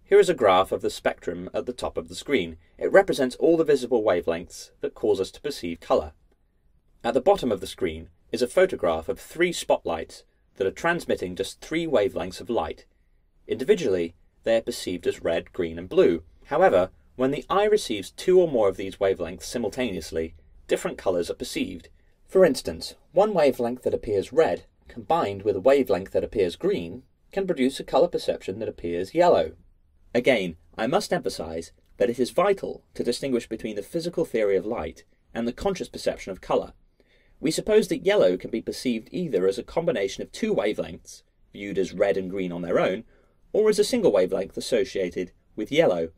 Here is a graph of the spectrum at the top of the screen. It represents all the visible wavelengths that cause us to perceive colour. At the bottom of the screen is a photograph of 3 spotlights that are transmitting just 3 wavelengths of light. Individually, they are perceived as red, green and blue. However, when the eye receives 2 or more of these wavelengths simultaneously, different colours are perceived. For instance, one wavelength that appears red, combined with a wavelength that appears green, can produce a colour perception that appears yellow. Again, I must emphasise that it is vital to distinguish between the physical theory of light and the conscious perception of colour. We suppose that yellow can be perceived either as a combination of 2 wavelengths, viewed as red and green on their own, or as a single wavelength associated with yellow.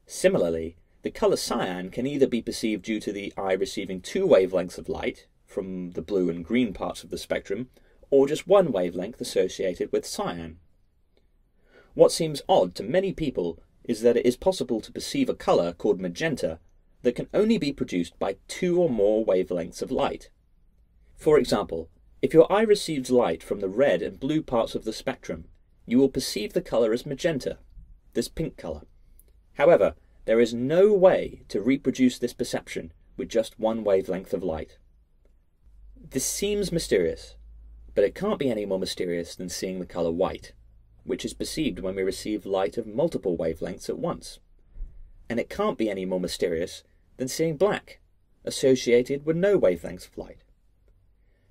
Similarly, the colour cyan can either be perceived due to the eye receiving 2 wavelengths of light from the blue and green parts of the spectrum, or just 1 wavelength associated with cyan. What seems odd to many people is that it is possible to perceive a colour called magenta that can only be produced by 2 or more wavelengths of light. For example, if your eye receives light from the red and blue parts of the spectrum, you will perceive the colour as magenta, this pink colour. However, there is no way to reproduce this perception with just 1 wavelength of light. This seems mysterious, but it can't be any more mysterious than seeing the colour white, which is perceived when we receive light of multiple wavelengths at once. And it can't be any more mysterious than seeing black, associated with no wavelengths of light.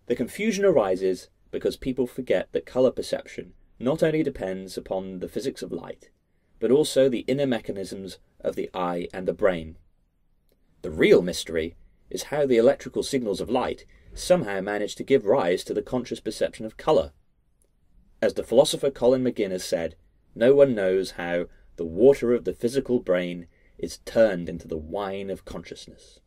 The confusion arises because people forget that colour perception not only depends upon the physics of light, but also the inner mechanisms of the eye and the brain. The real mystery is how the electrical signals of light somehow manage to give rise to the conscious perception of colour. As the philosopher Colin McGinn has said, no one knows how the water of the physical brain is turned into the wine of consciousness.